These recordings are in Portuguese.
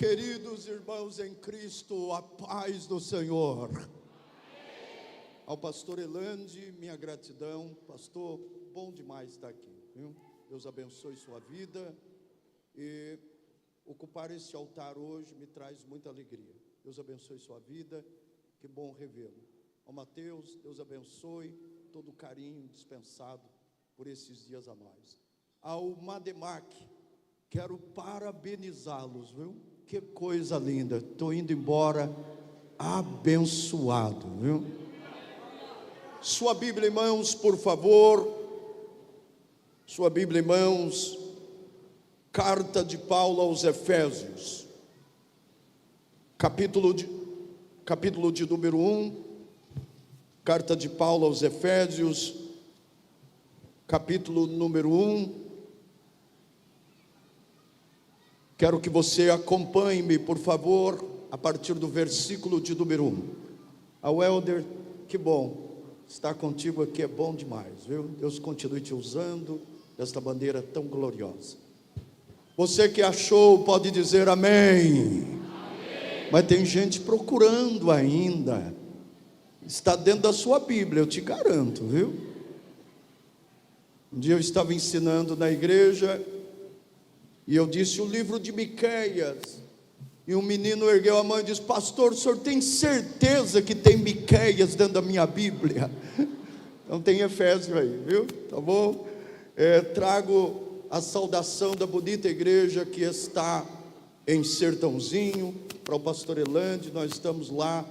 Queridos irmãos em Cristo, a paz do Senhor. Ao pastor Elande, minha gratidão. Pastor, bom demais estar aqui, viu? Deus abençoe sua vida. E ocupar esse altar hoje me traz muita alegria. Deus abençoe sua vida, que bom revê-lo. Ao Mateus, Deus abençoe todo o carinho dispensado por esses dias a nós. Ao Mademac, quero parabenizá-los, viu? Que coisa linda, estou indo embora abençoado, viu? Sua Bíblia em mãos, por favor. Sua Bíblia em mãos. Carta de Paulo aos Efésios, capítulo de número 1. Carta de Paulo aos Efésios, capítulo número 1. Quero que você acompanhe-me, por favor, a partir do versículo de número 1. Ao Helder, que bom, estar contigo aqui é bom demais, viu? Deus continue te usando desta bandeira tão gloriosa. Você que achou, pode dizer amém. Amém. Mas tem gente procurando ainda. Está dentro da sua Bíblia, eu te garanto, viu? Um dia eu estava ensinando na igreja e eu disse o livro de Miqueias, e um menino ergueu a mão e disse: pastor, o senhor tem certeza que tem Miqueias dentro da minha Bíblia? Então tem Efésios aí, viu? Tá bom? Trago a saudação da bonita igreja que está em Sertãozinho, para o pastor Elande. Nós estamos lá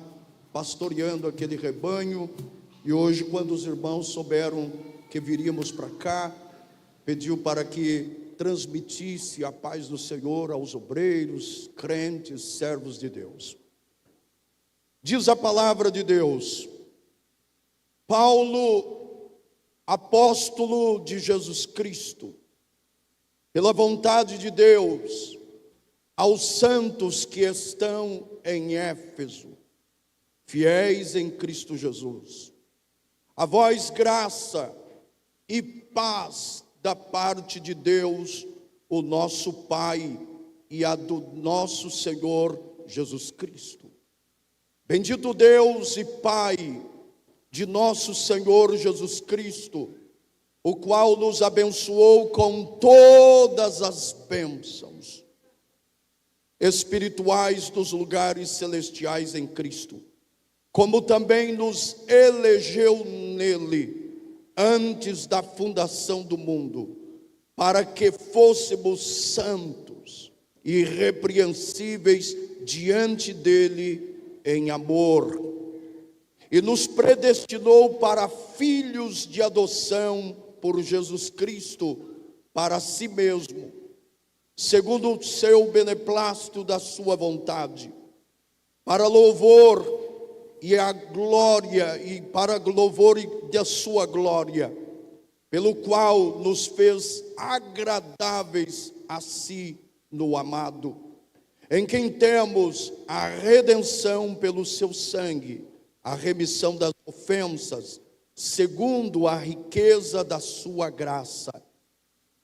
pastoreando aquele rebanho, e hoje, quando os irmãos souberam que viríamos para cá, pediu para que transmitisse a paz do Senhor aos obreiros, crentes, servos de Deus. Diz a palavra de Deus: Paulo, apóstolo de Jesus Cristo, pela vontade de Deus, aos santos que estão em Éfeso, fiéis em Cristo Jesus, a vós graça e paz da parte de Deus, o nosso Pai, e a do nosso Senhor Jesus Cristo. Bendito Deus e Pai de nosso Senhor Jesus Cristo, o qual nos abençoou com todas as bênçãos espirituais dos lugares celestiais em Cristo, como também nos elegeu nele antes da fundação do mundo, para que fôssemos santos e irrepreensíveis diante dele em amor, e nos predestinou para filhos de adoção por Jesus Cristo, para si mesmo, segundo o seu beneplácito da sua vontade, para louvor e a glória, e para louvor da sua glória, pelo qual nos fez agradáveis a si no amado, em quem temos a redenção pelo seu sangue, a remissão das ofensas, segundo a riqueza da sua graça,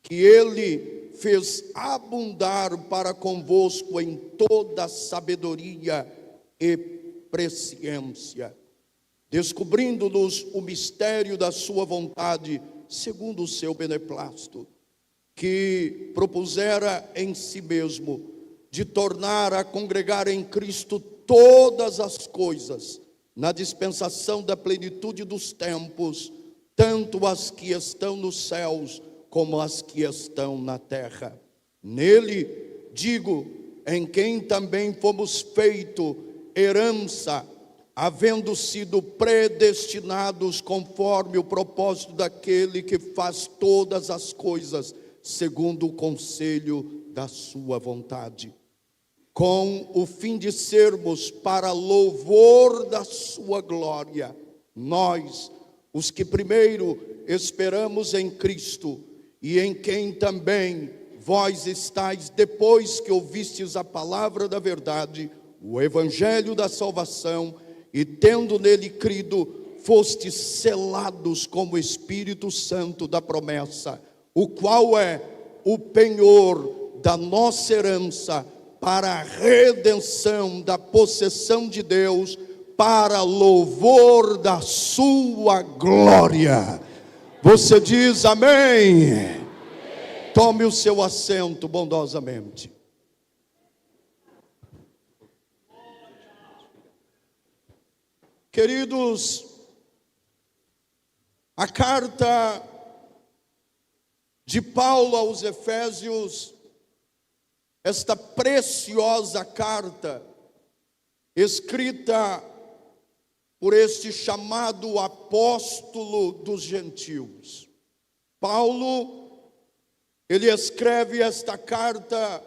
que ele fez abundar para convosco em toda sabedoria e presciência, descobrindo-nos o mistério da sua vontade, segundo o seu beneplácito, que propusera em si mesmo, de tornar a congregar em Cristo todas as coisas, na dispensação da plenitude dos tempos, tanto as que estão nos céus, como as que estão na terra. Nele, digo, em quem também fomos feito herança, havendo sido predestinados conforme o propósito daquele que faz todas as coisas, segundo o conselho da sua vontade, com o fim de sermos para louvor da sua glória, nós, os que primeiro esperamos em Cristo, e em quem também vós estáis, depois que ouvistes a palavra da verdade, o evangelho da salvação, e tendo nele crido, fostes selados com o Espírito Santo da promessa, o qual é o penhor da nossa herança para a redenção da possessão de Deus, para louvor da sua glória. Você diz amém? Amém. Tome o seu assento bondosamente. Queridos, a carta de Paulo aos Efésios, esta preciosa carta, escrita por este chamado apóstolo dos gentios. Paulo, ele escreve esta carta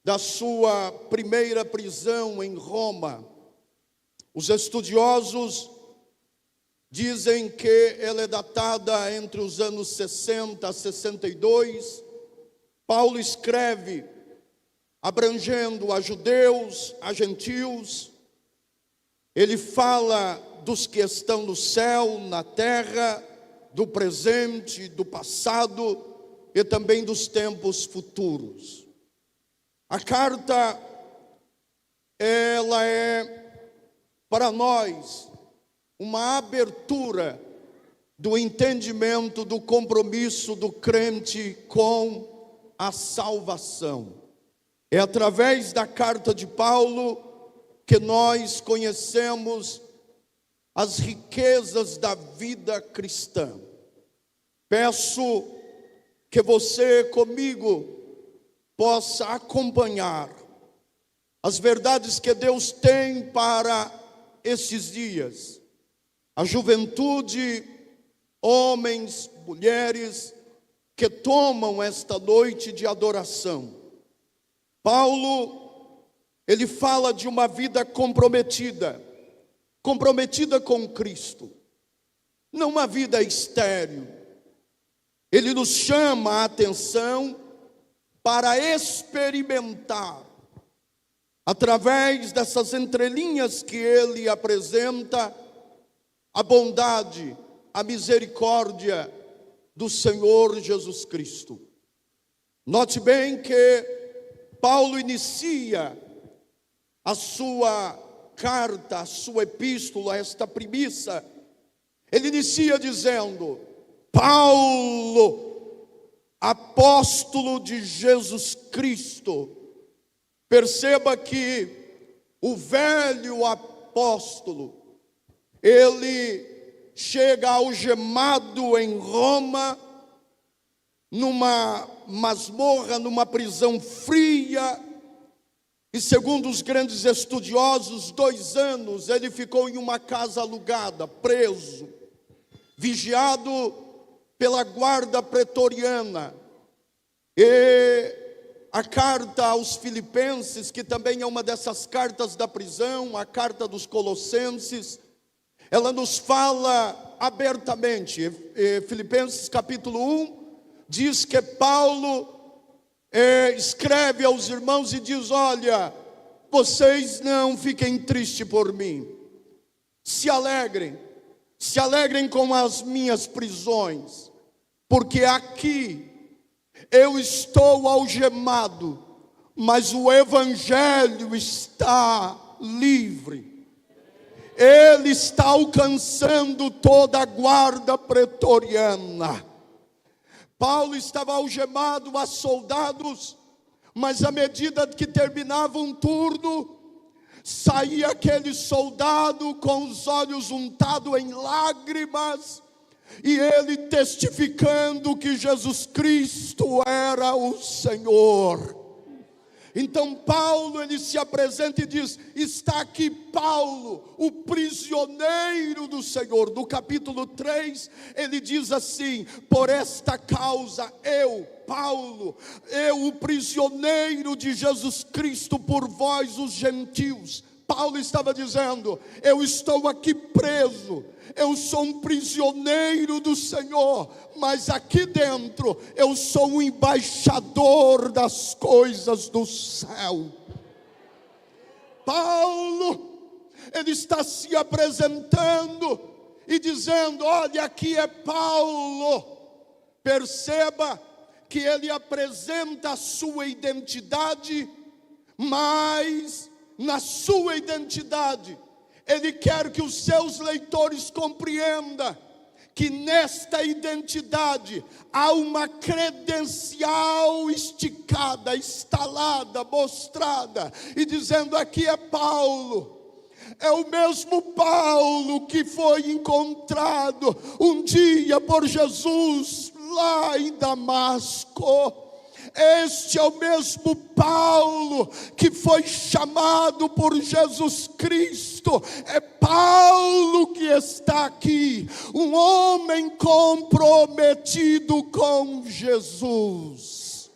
da sua primeira prisão em Roma. Os estudiosos dizem que ela é datada entre os anos 60 a 62. Paulo escreve abrangendo a judeus, a gentios. Ele fala dos que estão no céu, na terra, do presente, do passado e também dos tempos futuros. A carta, ela é para nós uma abertura do entendimento do compromisso do crente com a salvação. É através da carta de Paulo que nós conhecemos as riquezas da vida cristã. Peço que você comigo possa acompanhar as verdades que Deus tem para estes dias. A juventude, homens, mulheres que tomam esta noite de adoração. Paulo, ele fala de uma vida comprometida com Cristo, não uma vida estéril. Ele nos chama a atenção para experimentar, através dessas entrelinhas que ele apresenta, a bondade, a misericórdia do Senhor Jesus Cristo. Note bem que Paulo inicia a sua carta, a sua epístola, esta premissa. Ele inicia dizendo: Paulo, apóstolo de Jesus Cristo. Perceba que o velho apóstolo, ele chega algemado em Roma, numa masmorra, numa prisão fria, e segundo os grandes estudiosos, 2 anos ele ficou em uma casa alugada, preso, vigiado pela guarda pretoriana. E a carta aos Filipenses, que também é uma dessas cartas da prisão, a carta dos Colossenses, ela nos fala abertamente. Filipenses capítulo 1 diz que Paulo escreve aos irmãos e diz: olha, vocês não fiquem tristes por mim, se alegrem com as minhas prisões, porque aqui eu estou algemado, mas o evangelho está livre. Ele está alcançando toda a guarda pretoriana. Paulo estava algemado a soldados, mas à medida que terminava um turno, saía aquele soldado com os olhos untados em lágrimas, e ele testificando que Jesus Cristo era o Senhor. Então Paulo, ele se apresenta e diz: está aqui Paulo, o prisioneiro do Senhor. No capítulo 3, ele diz assim: por esta causa eu, Paulo, eu o prisioneiro de Jesus Cristo por vós os gentios. Paulo estava dizendo: eu estou aqui preso, eu sou um prisioneiro do Senhor, mas aqui dentro eu sou um embaixador das coisas do céu. Paulo, ele está se apresentando e dizendo: olha, aqui é Paulo. Perceba que ele apresenta a sua identidade mas na sua identidade, ele quer que os seus leitores compreendam que nesta identidade há uma credencial esticada, instalada, mostrada, e dizendo: aqui é Paulo. É o mesmo Paulo que foi encontrado um dia por Jesus lá em Damasco. Este é o mesmo Paulo que foi chamado por Jesus Cristo. É Paulo que está aqui, um homem comprometido com Jesus.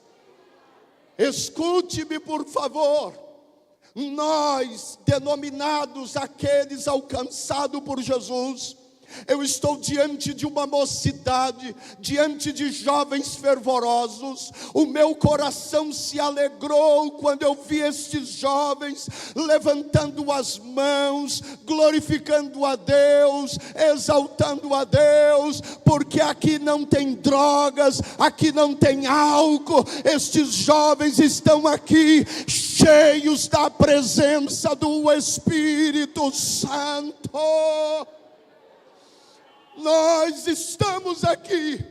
Escute-me, por favor. Nós, denominados aqueles alcançados por Jesus, eu estou diante de uma mocidade, diante de jovens fervorosos. O meu coração se alegrou quando eu vi estes jovens levantando as mãos, glorificando a Deus, exaltando a Deus, porque aqui não tem drogas, aqui não tem álcool. Estes jovens estão aqui cheios da presença do Espírito Santo. Nós estamos aqui,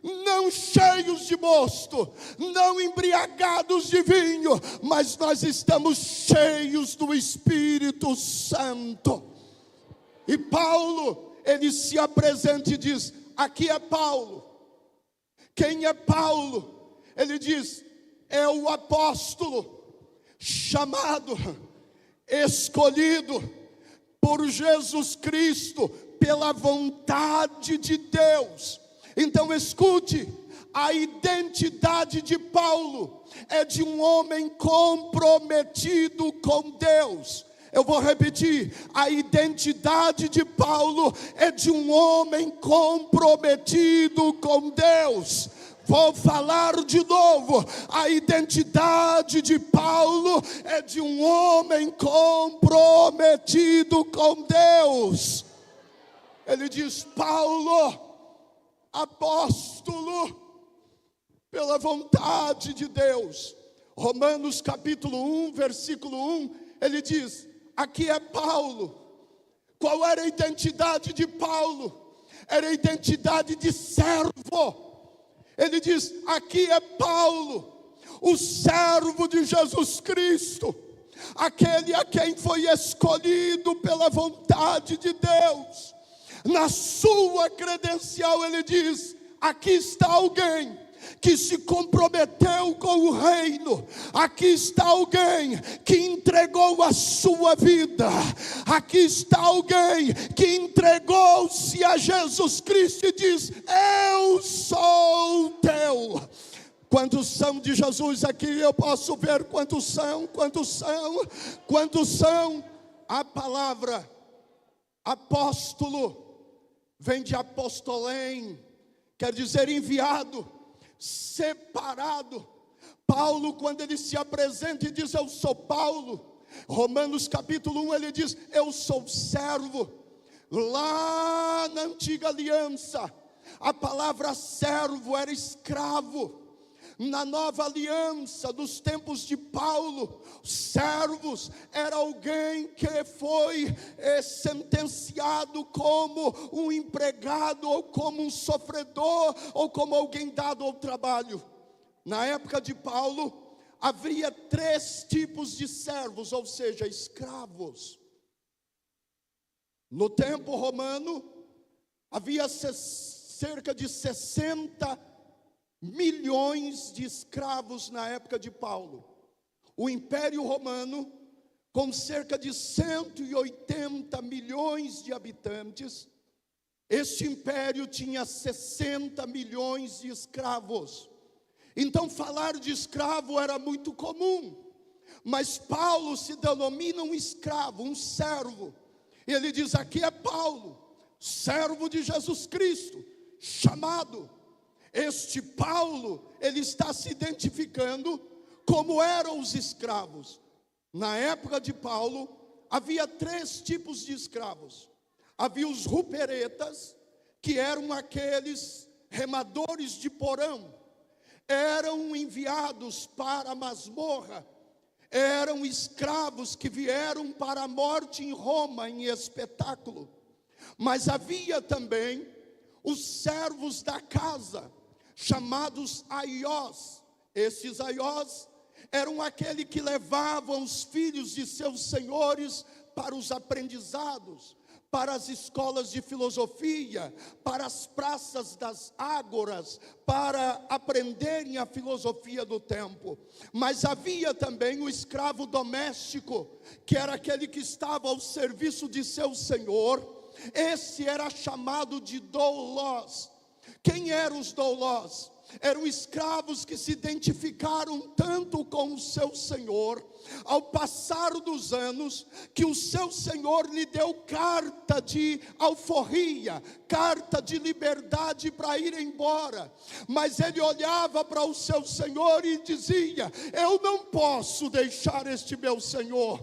não cheios de mosto, não embriagados de vinho, mas nós estamos cheios do Espírito Santo. E Paulo, ele se apresenta e diz: aqui é Paulo. Quem é Paulo? Ele diz: é o apóstolo, chamado, escolhido por Jesus Cristo, pela vontade de Deus. Então escute, a identidade de Paulo é de um homem comprometido com Deus. Eu vou repetir, a identidade de Paulo é de um homem comprometido com Deus. Vou falar de novo, a identidade de Paulo é de um homem comprometido com Deus. Ele diz: Paulo, apóstolo, pela vontade de Deus. Romanos capítulo 1, versículo 1, ele diz: aqui é Paulo. Qual era a identidade de Paulo? Era a identidade de servo. Ele diz: aqui é Paulo, o servo de Jesus Cristo, aquele a quem foi escolhido pela vontade de Deus. Na sua credencial ele diz: aqui está alguém que se comprometeu com o reino. Aqui está alguém que entregou a sua vida. Aqui está alguém que entregou-se a Jesus Cristo e diz: eu sou teu. Quantos são de Jesus aqui? Eu posso ver quantos são, quantos são, quantos são. A palavra apóstolo vem de apostolém, quer dizer enviado, separado. Paulo, quando ele se apresenta e diz: eu sou Paulo, Romanos capítulo 1, ele diz: eu sou servo. Lá na antiga aliança, a palavra servo era escravo. Na nova aliança, dos tempos de Paulo, servos era alguém que foi sentenciado como um empregado, ou como um sofredor, ou como alguém dado ao trabalho. Na época de Paulo, havia 3 tipos de servos, ou seja, escravos. No tempo romano, havia cerca de 60 milhões de escravos na época de Paulo. O Império Romano, com cerca de 180 milhões de habitantes, este império tinha 60 milhões de escravos. Então falar de escravo era muito comum, mas Paulo se denomina um escravo, um servo. E ele diz: aqui é Paulo, servo de Jesus Cristo, chamado. Este Paulo, ele está se identificando como eram os escravos. Na época de Paulo, havia 3 tipos de escravos. Havia os ruperetas, que eram aqueles remadores de porão. Eram enviados para a masmorra. eram escravos que vieram para a morte em Roma, em espetáculo. Mas havia também os servos da casa, chamados aiós. Esses aiós eram aqueles que levavam os filhos de seus senhores para os aprendizados, para as escolas de filosofia, para as praças das ágoras, para aprenderem a filosofia do tempo. Mas havia também o escravo doméstico, que era aquele que estava ao serviço de seu senhor. Esse era chamado de doulós. Quem eram os doulós? Eram escravos que se identificaram tanto com o seu senhor, ao passar dos anos, que o seu senhor lhe deu carta de alforria, carta de liberdade para ir embora. Mas ele olhava para o seu senhor e dizia: eu não posso deixar este meu senhor,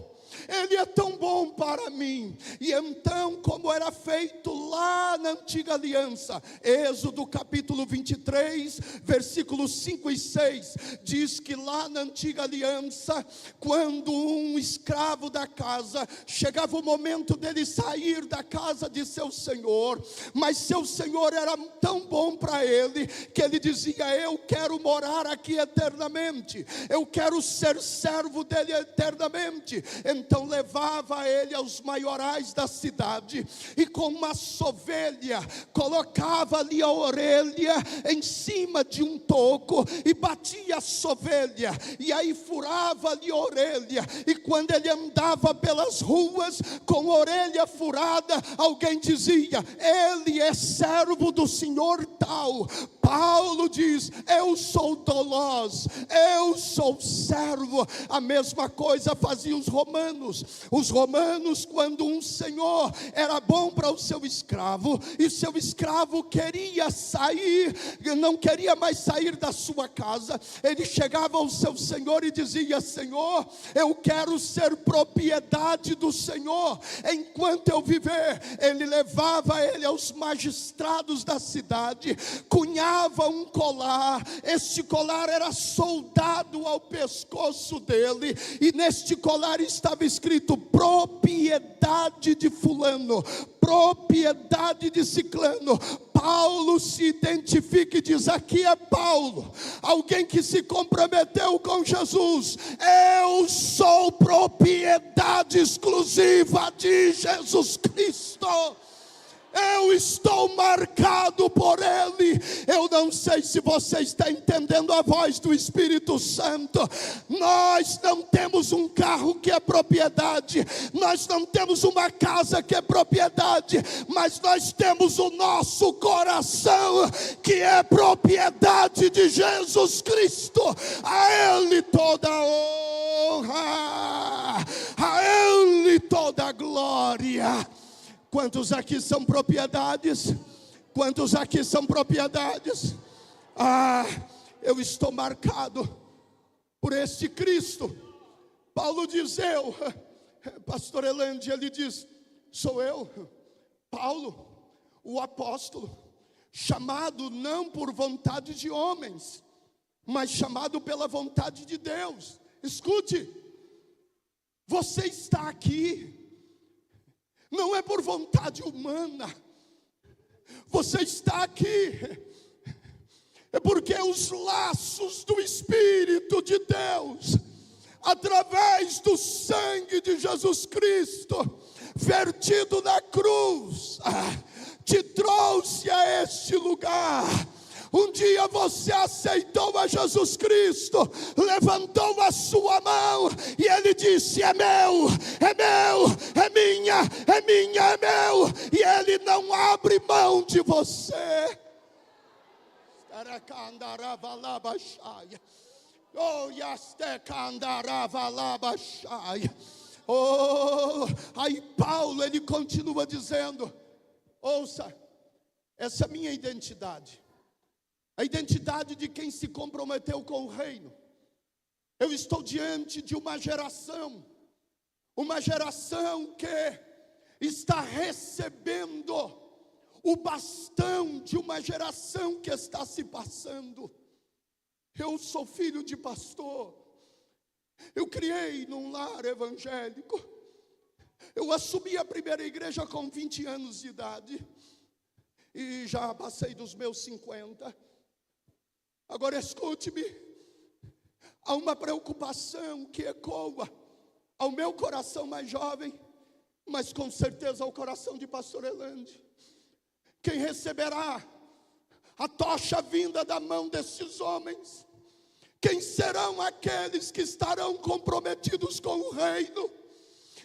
ele é tão bom para mim. E então, como era feito lá na antiga aliança, Êxodo capítulo 23, versículos 5 e 6, diz que lá na antiga aliança, quando um escravo da casa, chegava o momento dele sair da casa de seu senhor, mas seu senhor era tão bom para ele, que ele dizia: eu quero morar aqui eternamente, eu quero ser servo dele eternamente. Então levava ele aos maiorais da cidade, e com uma sovelha colocava ali a orelha em cima de um toco, e batia a sovelha, e aí furava ali a orelha. E quando ele andava pelas ruas com a orelha furada, alguém dizia: ele é servo do senhor tal. Paulo diz: eu sou doulós, eu sou servo. A mesma coisa faziam os romanos. Os romanos, quando um senhor era bom para o seu escravo, e seu escravo queria sair, não queria mais sair da sua casa, ele chegava ao seu senhor e dizia: senhor, eu quero ser propriedade do senhor enquanto eu viver. Ele levava ele aos magistrados da cidade, cunhava um colar. Este colar era soldado ao pescoço dele, e neste colar estava escrito: propriedade de fulano, propriedade de ciclano. Paulo se identifica e diz: aqui é Paulo, alguém que se comprometeu com Jesus. Eu sou propriedade exclusiva de Jesus Cristo. Eu estou marcado por Ele. Eu não sei se você está entendendo a voz do Espírito Santo. Nós não temos um carro que é propriedade, nós não temos uma casa que é propriedade, mas nós temos o nosso coração, que é propriedade de Jesus Cristo. A Ele toda a honra, a Ele toda a glória. Quantos aqui são propriedades? Quantos aqui são propriedades? Eu estou marcado por este Cristo. Paulo diz: eu, pastor Elande, ele diz: sou eu, Paulo, o apóstolo, chamado não por vontade de homens, mas chamado pela vontade de Deus. Escute, você está aqui não é por vontade humana. Você está aqui é porque os laços do Espírito de Deus, através do sangue de Jesus Cristo vertido na cruz, te trouxe a este lugar. Um dia você aceitou a Jesus Cristo, levantou a sua mão e Ele disse: é meu, é meu, é minha, é minha, é meu. E Ele não abre mão de você. Aí Paulo, ele continua dizendo: ouça, essa é a minha identidade, a identidade de quem se comprometeu com o reino. Eu estou diante de uma geração que está recebendo o bastão de uma geração que está se passando. Eu sou filho de pastor, Eu criei num lar evangélico. Eu assumi a primeira igreja com 20 anos de idade. E já passei dos meus 50. Agora escute-me. Há uma preocupação que ecoa ao meu coração mais jovem, mas com certeza ao coração de pastor Elande. Quem receberá a tocha vinda da mão desses homens? Quem serão aqueles que estarão comprometidos com o reino?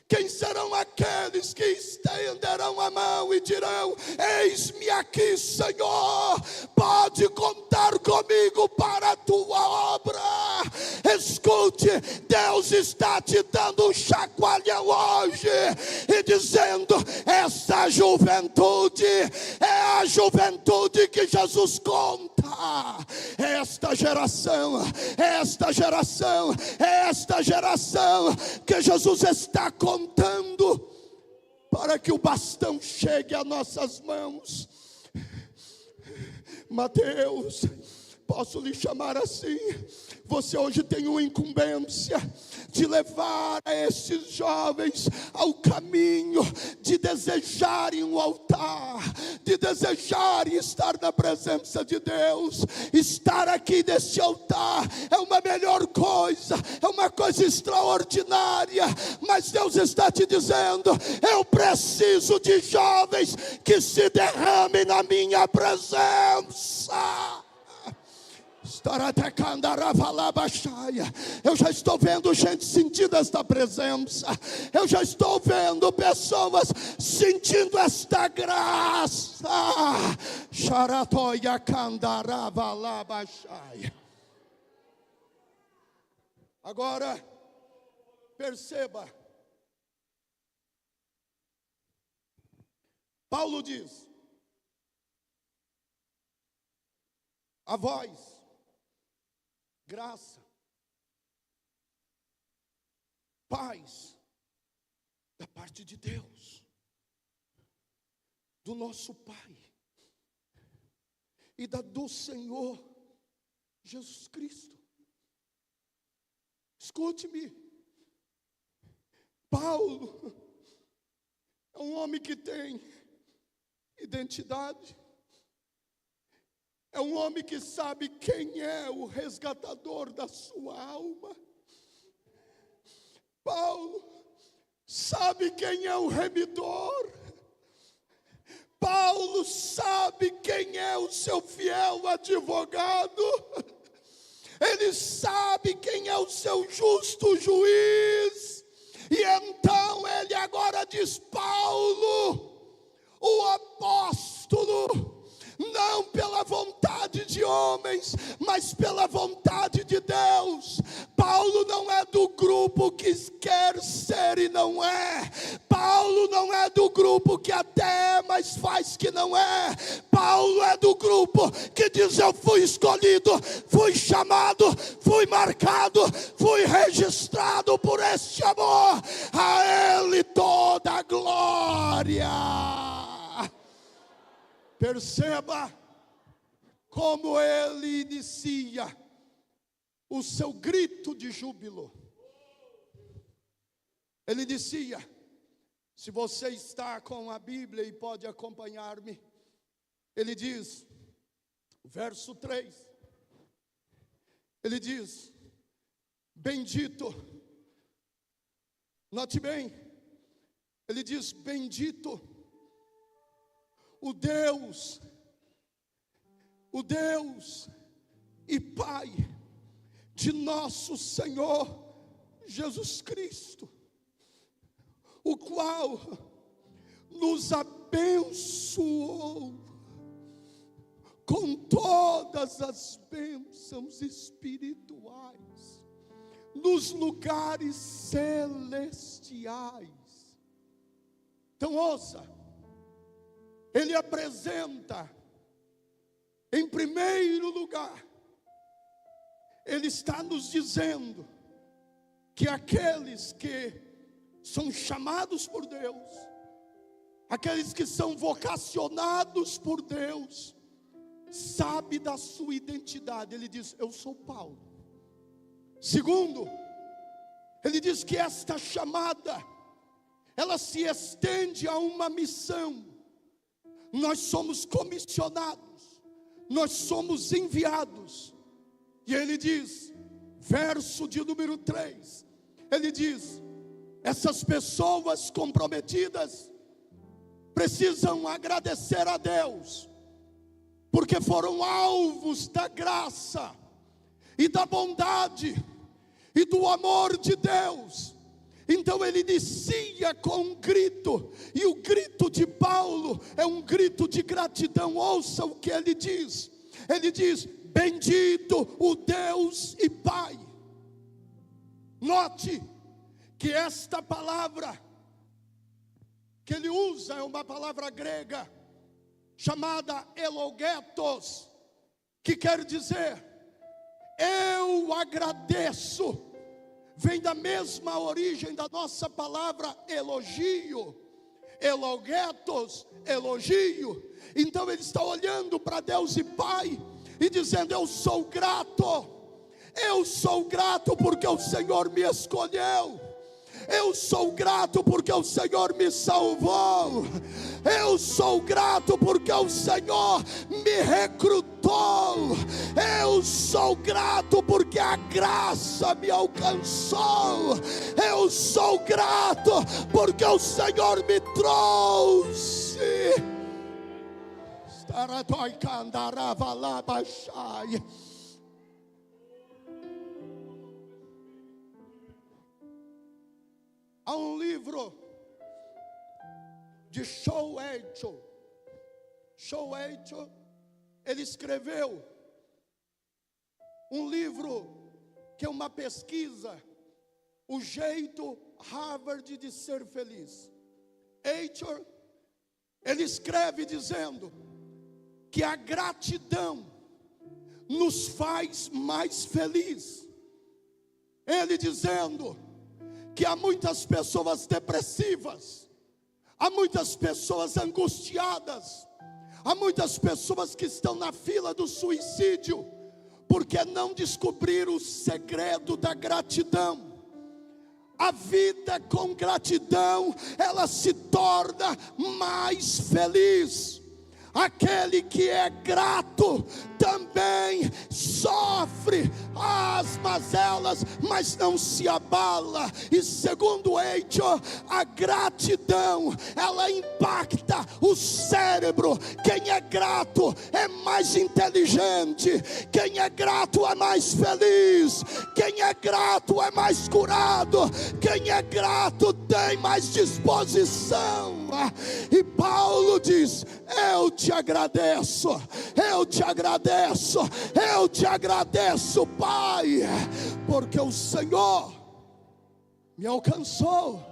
Quem serão aqueles que estenderão a mão e dirão: eis-me aqui, Senhor, pode contar comigo para a tua obra? Escute, Deus está te dando um chacoalhão hoje e dizendo: essa juventude é a juventude que Jesus conta. Esta geração que Jesus está contando para que o bastão chegue a nossas mãos. Mateus, posso lhe chamar assim? Você hoje tem uma incumbência de levar esses jovens ao caminho de desejarem o altar, de desejarem estar na presença de Deus. Estar aqui nesse altar é uma melhor coisa, é uma coisa extraordinária, mas Deus está te dizendo: eu preciso de jovens que se derramem na minha presença. Eu já estou vendo gente sentindo esta presença. Eu já estou vendo pessoas sentindo esta graça. Agora, perceba. Paulo diz: a vós graça, paz da parte de Deus, do nosso Pai e do Senhor Jesus Cristo. Escute-me, Paulo é um homem que tem identidade. É um homem que sabe quem é o resgatador da sua alma. Paulo sabe quem é o remidor. Paulo sabe quem é o seu fiel advogado. Ele sabe quem é o seu justo juiz. E então ele agora diz: Paulo, o apóstolo, não pela vontade de homens, mas pela vontade de Deus. Paulo não é do grupo que quer ser e não é. Paulo não é do grupo que até é, mas faz que não é. Paulo é do grupo que diz: eu fui escolhido, fui chamado, fui marcado, fui registrado por este amor. A Ele toda a glória. Perceba como ele inicia o seu grito de júbilo. Ele inicia, se você está com a Bíblia e pode acompanhar-me, ele diz, verso 3, ele diz: bendito, note bem, ele diz: bendito o Deus e Pai de nosso Senhor Jesus Cristo, o qual nos abençoou com todas as bênçãos espirituais nos lugares celestiais. Então ouça, ele apresenta, em primeiro lugar, ele está nos dizendo que aqueles que são chamados por Deus, aqueles que são vocacionados por Deus, sabe da sua identidade. Ele diz: eu sou Paulo. Segundo, Ele diz que esta chamada, ela se estende a uma missão. Nós somos comissionados, nós somos enviados. E ele diz, verso de número 3, ele diz: essas pessoas comprometidas precisam agradecer a Deus, porque foram alvos da graça e da bondade e do amor de Deus. Então ele inicia com um grito, e o grito de Paulo é um grito de gratidão. Ouça o que ele diz. Ele diz: bendito o Deus e Pai. Note que esta palavra que ele usa é uma palavra grega chamada elogetos, que quer dizer eu agradeço. Vem da mesma origem da nossa palavra elogio, elogetos, elogio. Então ele está olhando para Deus e Pai e dizendo: eu sou grato porque o Senhor me escolheu, eu sou grato porque o Senhor me salvou, eu sou grato porque o Senhor me recrutou, eu sou grato porque a graça me alcançou, eu sou grato porque o Senhor me trouxe. Há um livro de Shoeicho. Shoeicho, ele escreveu um livro que é uma pesquisa, o jeito Harvard de ser feliz. Eichor, ele escreve dizendo que a gratidão nos faz mais felizes. Ele dizendo que há muitas pessoas depressivas, há muitas pessoas angustiadas, há muitas pessoas que estão na fila do suicídio, porque não descobriram o segredo da gratidão. A vida com gratidão, ela se torna mais feliz. Aquele que é grato também sofre as mazelas, mas não se abala. E segundo Eichor, a gratidão, ela impacta o cérebro. Quem é grato é mais inteligente, quem é grato é mais feliz, quem é grato é mais curado, quem é grato tem mais disposição. E Paulo diz: eu te agradeço, eu te agradeço, eu te agradeço, Pai, porque o Senhor me alcançou.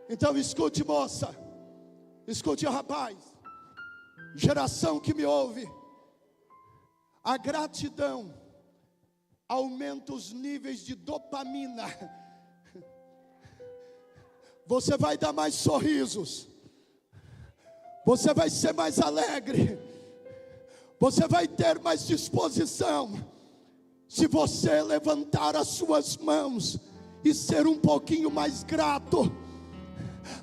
Então escute, moça, escute, rapaz, geração que me ouve, a gratidão aumenta os níveis de dopamina. Você vai dar mais sorrisos, você vai ser mais alegre, você vai ter mais disposição, se você levantar as suas mãos e ser um pouquinho mais grato.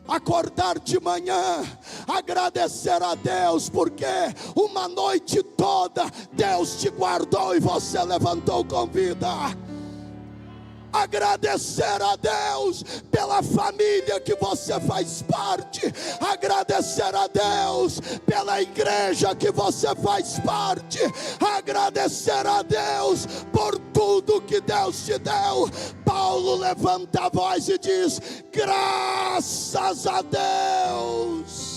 Acordar de manhã, agradecer a Deus, porque uma noite toda Deus te guardou e você levantou com vida. Agradecer a Deus pela família que você faz parte, agradecer a Deus pela igreja que você faz parte, agradecer a Deus por tudo que Deus te deu. Paulo levanta a voz e diz: graças a Deus.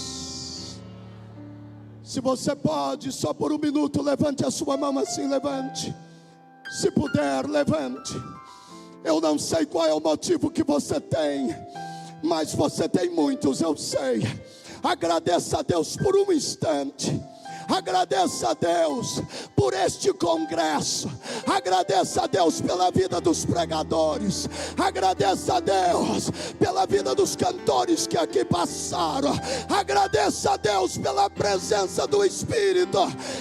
Se você pode, só por um minuto, levante a sua mão assim, levante. Se puder, levante. Eu não sei qual é o motivo que você tem, mas você tem muitos, eu sei. Agradeça a Deus por um instante. Agradeça a Deus por este congresso. Agradeça a Deus pela vida dos pregadores. Agradeça a Deus pela vida dos cantores que aqui passaram. Agradeça a Deus pela presença do Espírito.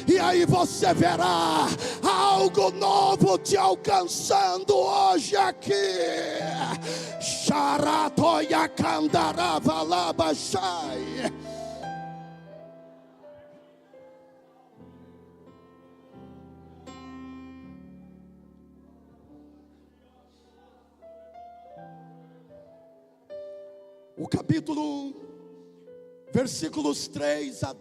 E aí você verá algo novo te alcançando hoje aqui. Charatoya Kandarava Labashai. O capítulo 1, versículos 3 a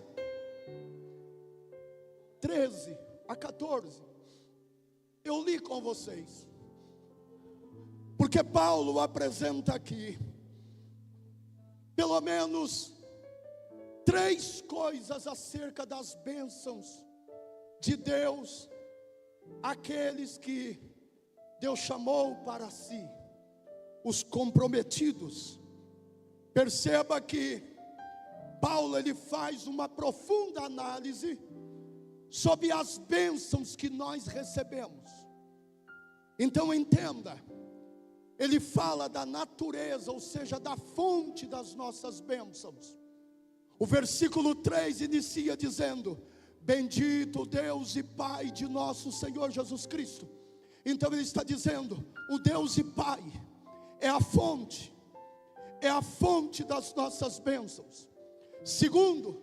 13 a 14, eu li com vocês, porque Paulo apresenta aqui, pelo menos 3 coisas acerca das bênçãos de Deus, aqueles que Deus chamou para si, os comprometidos. Perceba que Paulo ele faz uma profunda análise sobre as bênçãos que nós recebemos. Então entenda, ele fala da natureza, ou seja, da fonte das nossas bênçãos. O versículo 3 inicia dizendo: bendito Deus e Pai de nosso Senhor Jesus Cristo. Então ele está dizendo, o Deus e Pai é a fonte das nossas bênçãos. Segundo,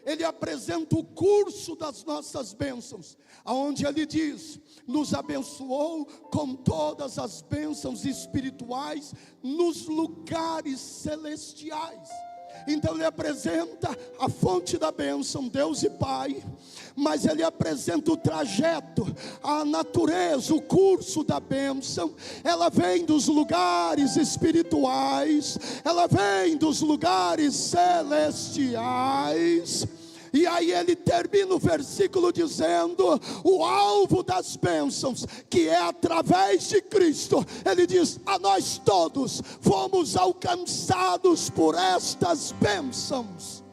ele apresenta o curso das nossas bênçãos, aonde ele diz, nos abençoou com todas as bênçãos espirituais nos lugares celestiais. Então ele apresenta a fonte da bênção, Deus e Pai, mas ele apresenta o trajeto, a natureza, o curso da bênção. Ela vem dos lugares espirituais, ela vem dos lugares celestiais. E aí ele termina o versículo dizendo, o alvo das bênçãos, que é através de Cristo. Ele diz, a nós todos fomos alcançados por estas bênçãos.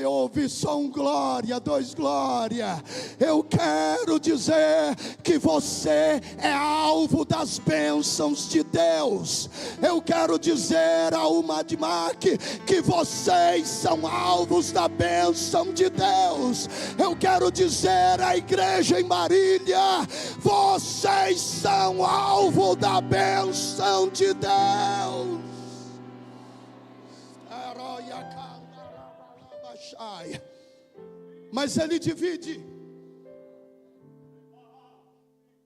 Eu ouvi só um glória, 2 glória. Eu quero dizer que você é alvo das bênçãos de Deus. Eu quero dizer ao Madmac que vocês são alvos da bênção de Deus. Eu quero dizer à igreja em Marília, vocês são alvo da bênção de Deus. Mas ele divide,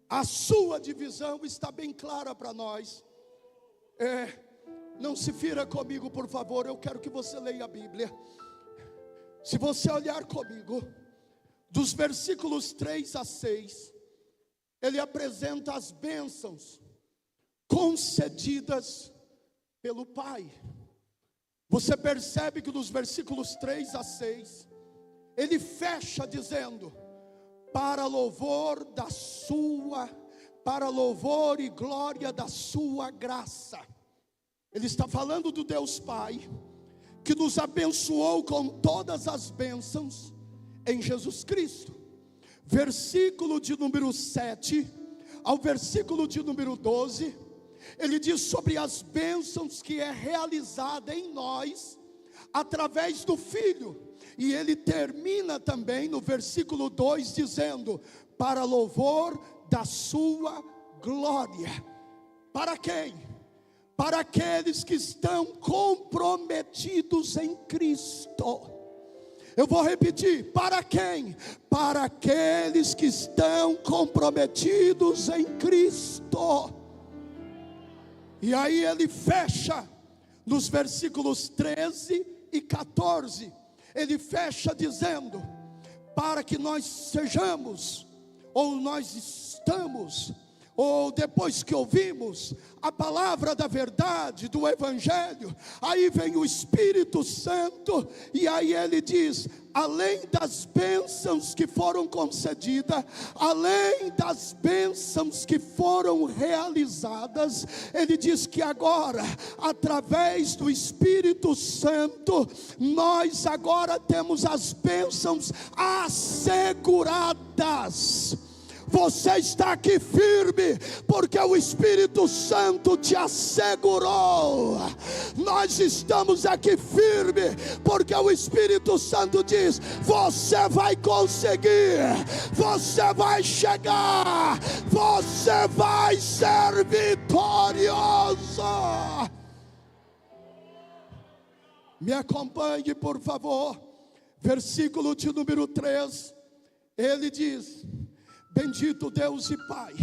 a sua divisão está bem clara para nós. Não se fira comigo, por favor, eu quero que você leia a Bíblia. Se você olhar comigo, dos versículos 3 a 6, ele apresenta as bênçãos concedidas pelo Pai. Você percebe que dos versículos 3 a 6, ele fecha dizendo, para louvor e glória da sua graça. Ele está falando do Deus Pai, que nos abençoou com todas as bênçãos em Jesus Cristo. Versículo de número 7 ao versículo de número 12, ele diz sobre as bênçãos que é realizada em nós, através do Filho. E ele termina também no versículo 2 dizendo, para louvor da sua glória. Para quem? Para aqueles que estão comprometidos em Cristo. Eu vou repetir, para quem? Para aqueles que estão comprometidos em Cristo. E aí ele fecha nos versículos 13 e 14. Ele fecha dizendo, para que nós sejamos, ou nós estamos ou depois que ouvimos a palavra da verdade, do Evangelho, aí vem o Espírito Santo, e aí ele diz: além das bênçãos que foram concedidas, além das bênçãos que foram realizadas, ele diz que agora, através do Espírito Santo, nós agora temos as bênçãos asseguradas. Você está aqui firme, porque o Espírito Santo te assegurou. Nós estamos aqui firme, porque o Espírito Santo diz: você vai conseguir, você vai chegar, você vai ser vitorioso. Me acompanhe, por favor. Versículo de número 3. Ele diz: bendito Deus e Pai,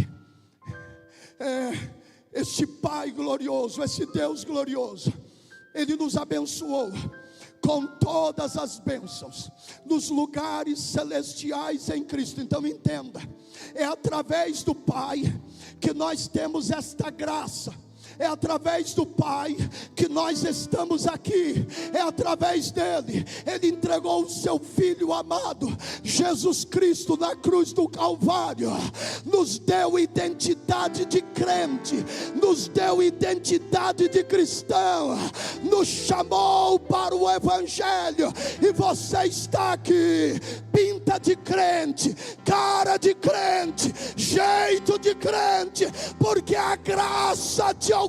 este Pai glorioso, esse Deus glorioso, Ele nos abençoou com todas as bênçãos nos lugares celestiais em Cristo. Então entenda, é através do Pai que nós temos esta graça. É através do Pai que nós estamos aqui. É através dele. Ele entregou o seu Filho amado, Jesus Cristo, na cruz do Calvário. Nos deu identidade de crente, nos deu identidade de cristão, nos chamou para o Evangelho. E você está aqui, pinta de crente, cara de crente, jeito de crente, porque a graça te alcançou.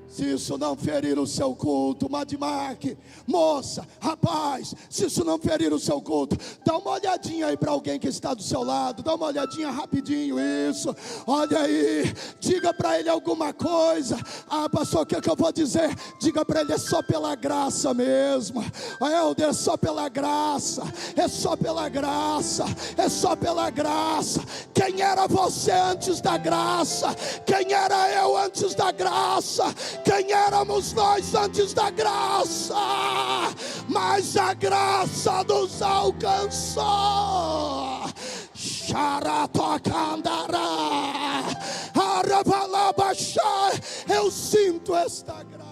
Se isso não ferir o seu culto, Madmac, moça, rapaz, se isso não ferir o seu culto, dá uma olhadinha aí para alguém que está do seu lado, dá uma olhadinha rapidinho, isso, olha aí, diga para ele alguma coisa. Ah, pastor, o que é que eu vou dizer? Diga para ele: é só pela graça mesmo, Helder, é só pela graça, é só pela graça, é só pela graça. Quem era você antes da graça? Quem era eu antes da graça? Quem éramos nós antes da graça? Mas a graça nos alcançou. Eu sinto esta graça.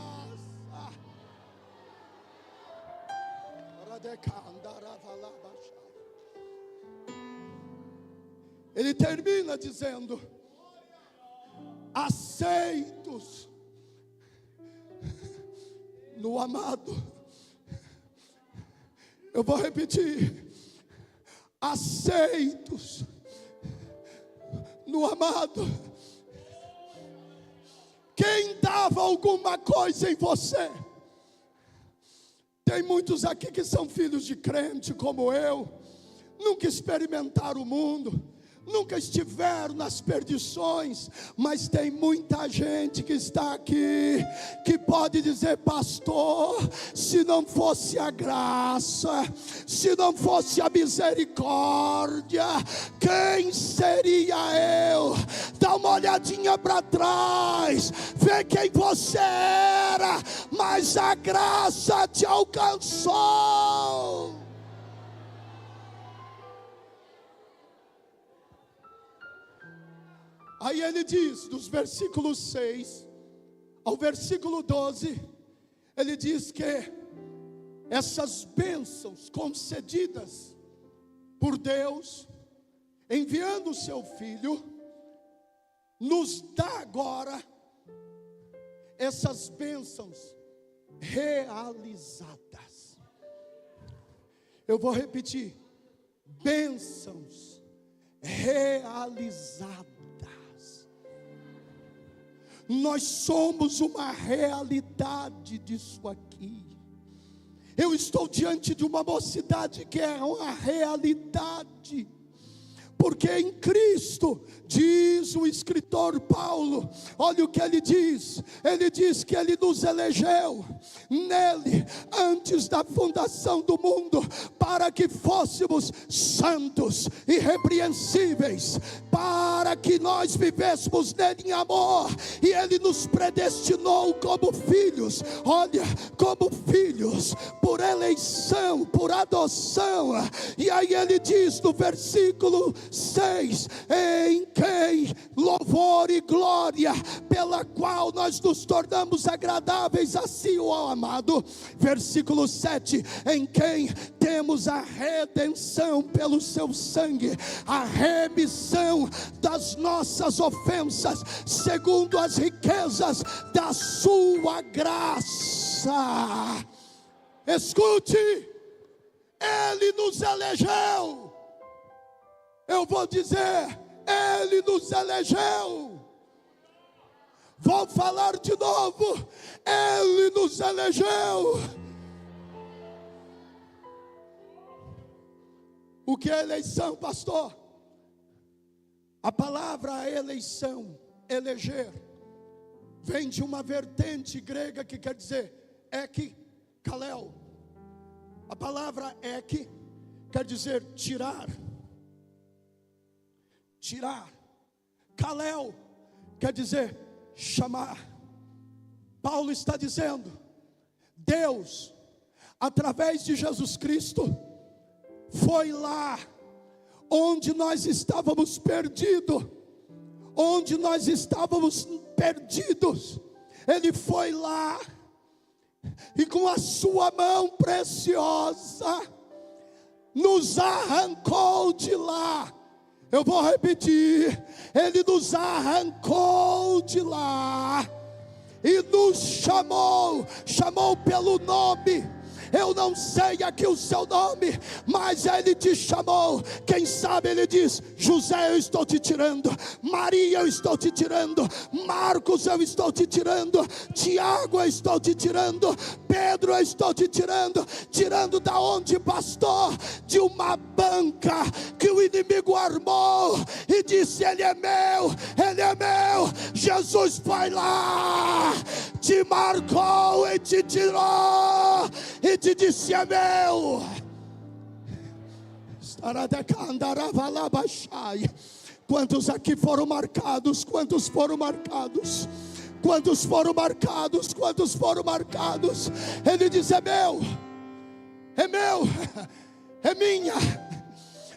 Ele termina dizendo: aceitos no amado. Eu vou repetir: aceitos no amado. Quem dava alguma coisa em você? Tem muitos aqui que são filhos de crente como eu, nunca experimentaram o mundo, nunca estiveram nas perdições, mas tem muita gente que está aqui, que pode dizer: pastor, se não fosse a graça, se não fosse a misericórdia, quem seria eu? Dá uma olhadinha para trás, vê quem você era, mas a graça te alcançou. Aí ele diz, dos versículos 6 ao versículo 12, ele diz que essas bênçãos concedidas por Deus, enviando o seu Filho, nos dá agora essas bênçãos realizadas. Eu vou repetir: bênçãos realizadas. Nós somos uma realidade disso aqui. Eu estou diante de uma mocidade que é uma realidade, porque em Cristo, diz o escritor Paulo, olha o que ele diz que ele nos elegeu nele, antes da fundação do mundo, para que fôssemos santos, irrepreensíveis, para que nós vivêssemos nele em amor, e ele nos predestinou como filhos, olha, como filhos, por eleição, por adoção. E aí ele diz no versículo 6, em quem louvor e glória, pela qual nós nos tornamos agradáveis a si, o amado. Versículo 7, em quem temos a redenção pelo seu sangue, a remissão das nossas ofensas, segundo as riquezas da sua graça. Escute, Ele nos elegeu. Eu vou dizer, Ele nos elegeu. Vou falar de novo, Ele nos elegeu. O que é eleição, pastor? A palavra eleição, eleger, vem de uma vertente grega que quer dizer ek, kalel. A palavra ek quer dizer tirar. Tirar. Kalel quer dizer chamar. Paulo está dizendo, Deus, através de Jesus Cristo, foi lá onde nós estávamos perdidos, Ele foi lá e com a sua mão preciosa nos arrancou de lá. Eu vou repetir, Ele nos arrancou de lá e nos chamou pelo nome. Eu não sei aqui o seu nome, mas Ele te chamou. Quem sabe Ele diz, José, eu estou te tirando, Maria, eu estou te tirando, Marcos, eu estou te tirando, Tiago, eu estou te tirando, Pedro, eu estou te tirando. Tirando da onde, pastor? De uma banca que o inimigo armou e disse, Ele é meu. Jesus foi lá, te marcou e te tirou e te disse, é meu. Quantos aqui foram marcados? Quantos foram marcados? Quantos foram marcados? Quantos foram marcados? Ele diz, é meu, é minha.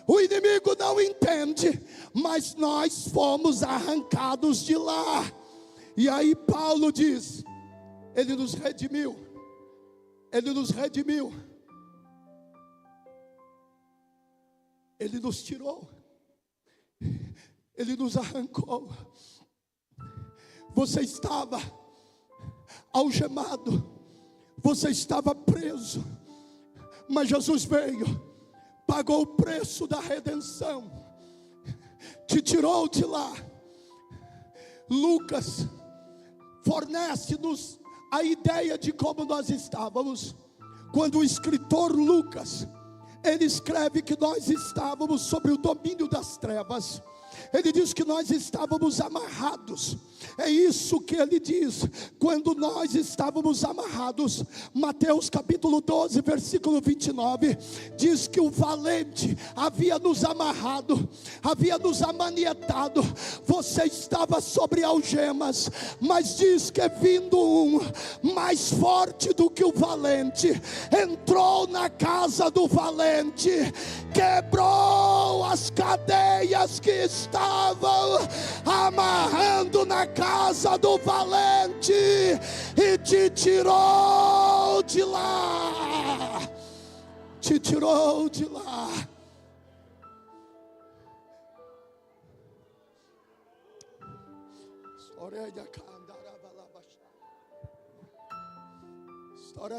O inimigo não entende, mas nós fomos arrancados de lá. E aí Paulo diz, Ele nos redimiu. Ele nos redimiu. Ele nos tirou. Ele nos arrancou. Você estava algemado, você estava preso, mas Jesus veio, pagou o preço da redenção, te tirou de lá. Lucas fornece-nos a ideia de como nós estávamos. Quando o escritor Lucas, ele escreve que nós estávamos sobre o domínio das trevas. Ele diz que nós estávamos amarrados. É isso que ele diz, quando nós estávamos amarrados. Mateus capítulo 12, versículo 29, diz que o valente havia nos amarrado, havia nos amanietado. Você estava sobre algemas, mas diz que vindo um mais forte do que o valente, entrou na casa do valente, quebrou as cadeias que estavam amarrando na casa do valente e te tirou de lá. Te tirou de lá. História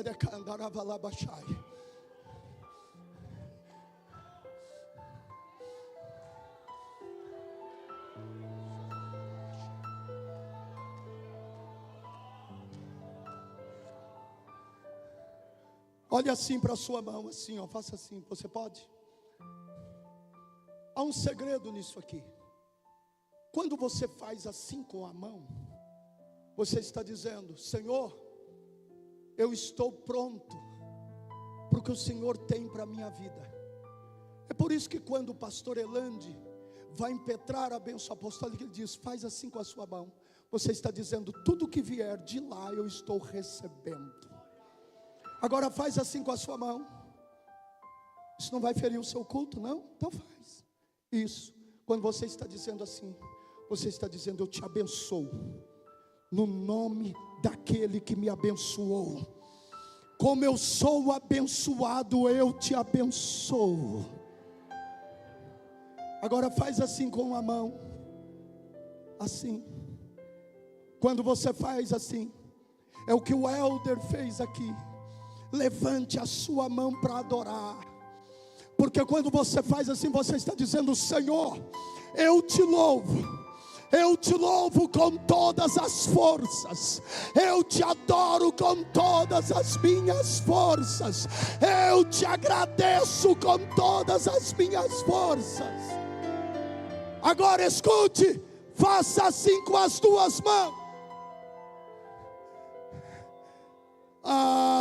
de Candarabalabaxai. Olha assim para a sua mão, assim, ó, faça assim, você pode? Há um segredo nisso aqui. Quando você faz assim com a mão, você está dizendo, Senhor, eu estou pronto para o que o Senhor tem para a minha vida. É por isso que quando o pastor Elande vai impetrar a bênção apostólica, ele diz, faz assim com a sua mão. Você está dizendo, tudo que vier de lá eu estou recebendo. Agora faz assim com a sua mão. Isso não vai ferir o seu culto, não? Então faz. Isso. Quando você está dizendo assim, você está dizendo: eu te abençoo, no nome daquele que me abençoou. Como eu sou abençoado, eu te abençoo. Agora faz assim com a mão, assim. Quando você faz assim, é o que o Elder fez aqui. Levante a sua mão para adorar. Porque quando você faz assim, você está dizendo: Senhor, eu te louvo. Eu te louvo com todas as forças. Eu te adoro com todas as minhas forças. Eu te agradeço com todas as minhas forças. Agora escute, faça assim com as duas mãos.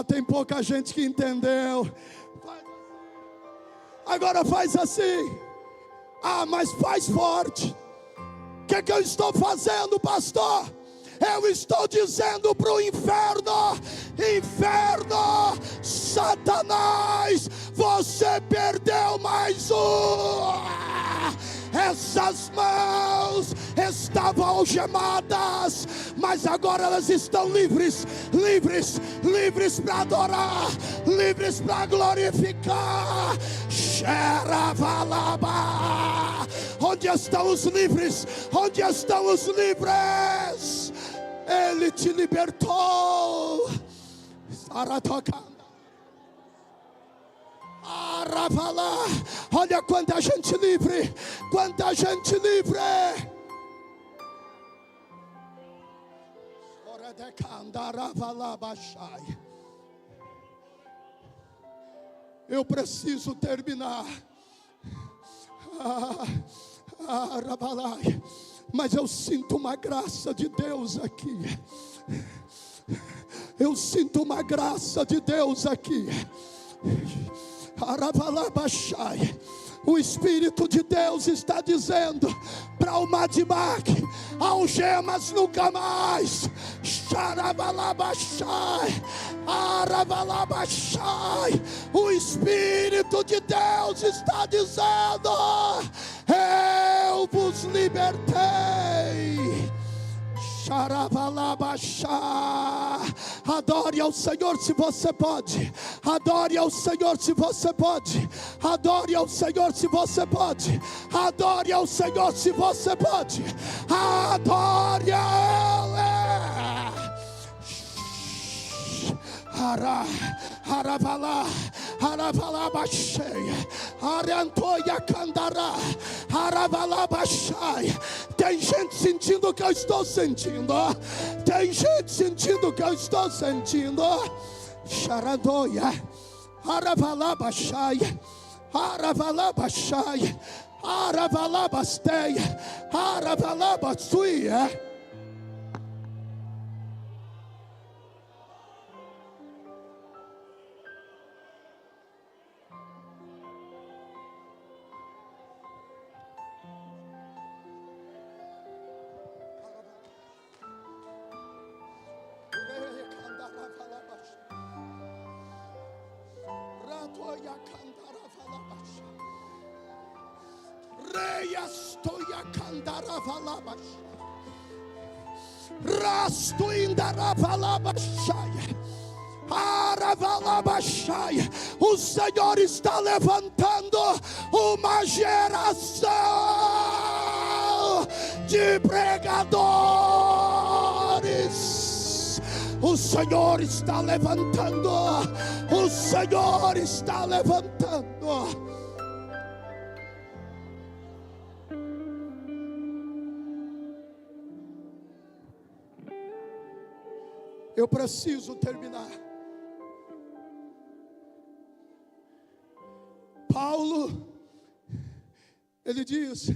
Tem pouca gente que entendeu. Agora faz assim. Mas faz forte. O que eu estou fazendo, pastor? Eu estou dizendo para o inferno: inferno, Satanás, você perdeu mais um. Essas mãos estavam algemadas, mas agora elas estão livres, livres, livres para adorar, livres para glorificar. Xeravalaba. Onde estão os livres? Onde estão os livres? Ele te libertou. Saratocanda. Aravalá. Olha quanta gente livre, quanta gente livre. Eu preciso terminar. Mas eu sinto uma graça de Deus aqui. Eu sinto uma graça de Deus aqui. O Espírito de Deus está dizendo para o Madimac: algemas nunca mais. O Espírito de Deus está dizendo: eu vos libertei. Adore ao Senhor se você pode. Adore ao Senhor se você pode. Adore ao Senhor se você pode. Adore ao Senhor se você pode. Adore a Aravalá, Aravalá baixeia, Arantoia candará, Aravalá baixaia. Tem gente sentindo o que eu estou sentindo. Tem gente sentindo o que eu estou sentindo. Xaradoia, Aravalá baixaia, Aravalá baixaia, Aravalá basteia, Aravalá batsuia. O Senhor está levantando uma geração de pregadores. O Senhor está levantando. O Senhor está levantando. Eu preciso terminar. Paulo, ele diz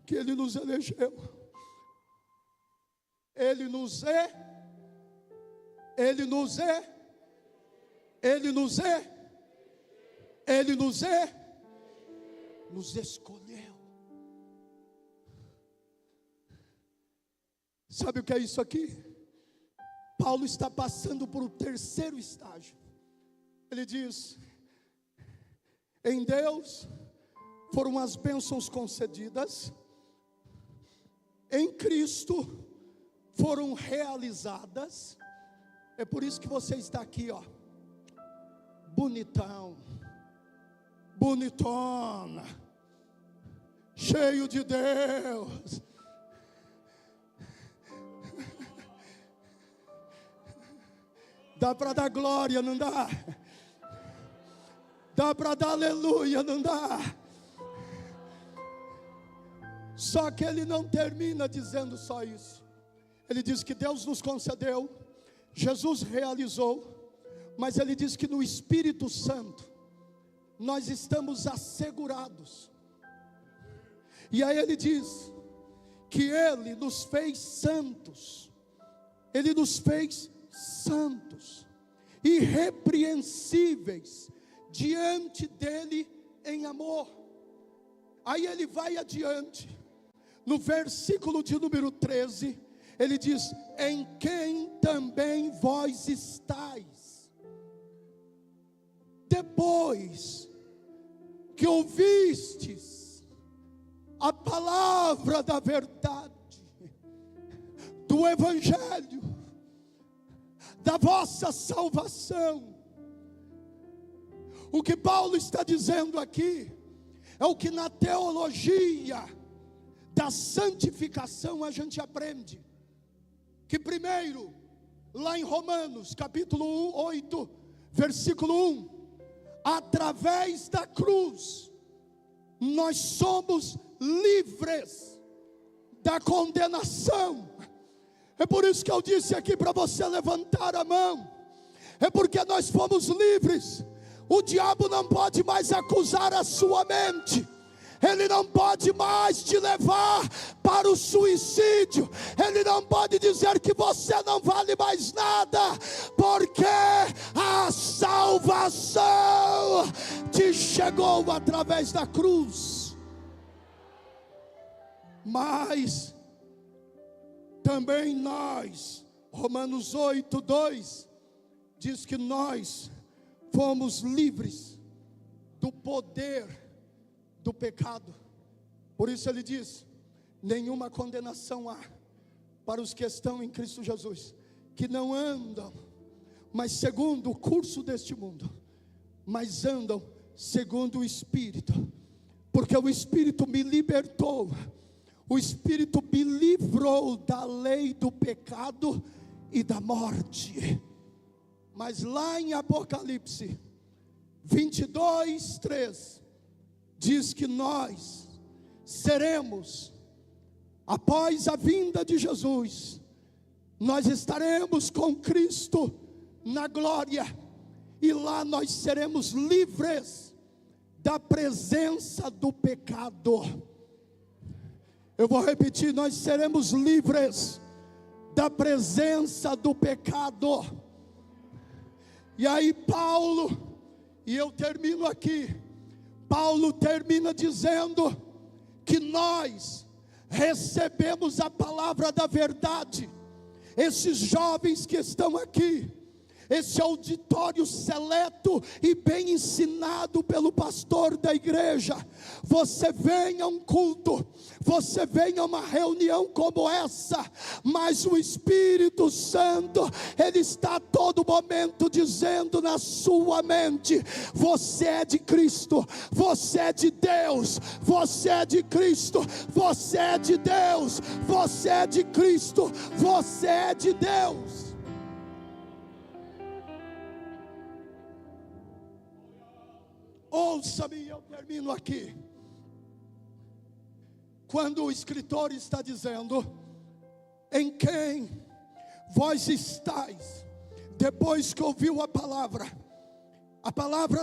que ele nos elegeu. Ele nos escolheu. Sabe o que é isso aqui? Paulo está passando por um terceiro estágio. Ele diz: Em Deus foram as bênçãos concedidas, em Cristo foram realizadas. É por isso que você está aqui, ó, bonitão, bonitona, cheio de Deus. Dá para dar glória, não dá? Dá para dar aleluia, não dá? Só que ele não termina dizendo só isso. Ele diz que Deus nos concedeu, Jesus realizou, mas ele diz que no Espírito Santo nós estamos assegurados. E aí ele diz que ele nos fez santos. Ele nos fez santos, irrepreensíveis diante dele em amor. Aí ele vai adiante, no versículo de número 13, ele diz: em quem também vós estáis, depois que ouvistes a palavra da verdade, do Evangelho, da vossa salvação. O que Paulo está dizendo aqui é o que na teologia da santificação a gente aprende. Que primeiro, lá em Romanos capítulo 8, versículo 1, através da cruz, nós somos livres da condenação. É por isso que eu disse aqui para você levantar a mão. É porque nós fomos livres. O diabo não pode mais acusar a sua mente. Ele não pode mais te levar para o suicídio. Ele não pode dizer que você não vale mais nada, porque a salvação te chegou através da cruz. Mas também nós, Romanos 8, 2, diz que nós fomos livres do poder do pecado. Por isso ele diz: nenhuma condenação há para os que estão em Cristo Jesus, que não andam mas segundo o curso deste mundo, mas andam segundo o Espírito, porque o Espírito me libertou, o Espírito me livrou da lei do pecado e da morte. Mas lá em Apocalipse 22, 3, diz que nós seremos, após a vinda de Jesus, nós estaremos com Cristo na glória, e lá nós seremos livres da presença do pecado. Eu vou repetir: nós seremos livres da presença do pecado. E aí Paulo, e eu termino aqui, Paulo termina dizendo que nós recebemos a palavra da verdade. Esses jovens que estão aqui, esse auditório seleto e bem ensinado pelo pastor da igreja, você vem a um culto, você vem a uma reunião como essa, mas o Espírito Santo, Ele está a todo momento dizendo na sua mente: você é de Cristo, você é de Deus, você é de Cristo, você é de Deus, você é de Cristo, você é de Deus. Ouça-me, eu termino aqui. Quando o escritor está dizendo: em quem vós estáis, depois que ouviu a palavra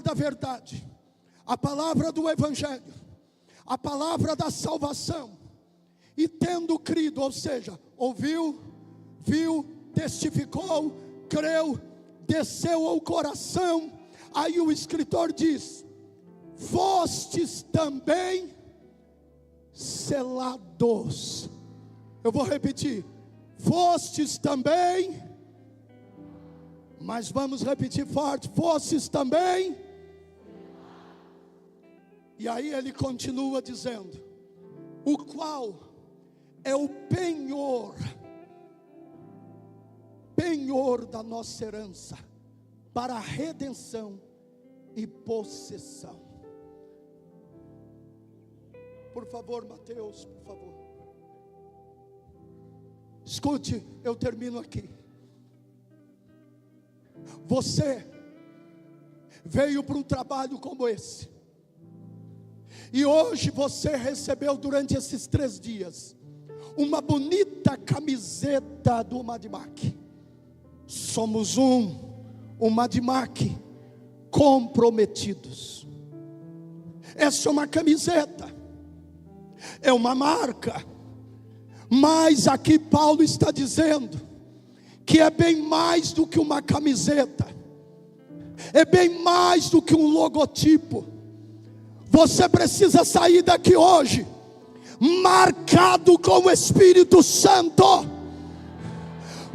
da verdade, a palavra do Evangelho, a palavra da salvação, e tendo crido, ou seja, ouviu, viu, testificou, creu, desceu ao coração. Aí o escritor diz: fostes também selados. Eu vou repetir: fostes também, mas vamos repetir forte: fostes também. E aí ele continua dizendo: o qual é o penhor da nossa herança, para a redenção e possessão. Por favor, Mateus, por favor. Escute, eu termino aqui. Você veio para um trabalho como esse, e hoje você recebeu durante esses 3 dias uma bonita camiseta do Madimac. Somos um Madimac comprometidos. Essa é uma camiseta, é uma marca, mas aqui Paulo está dizendo que é bem mais do que uma camiseta, é bem mais do que um logotipo. Você precisa sair daqui hoje marcado com o Espírito Santo.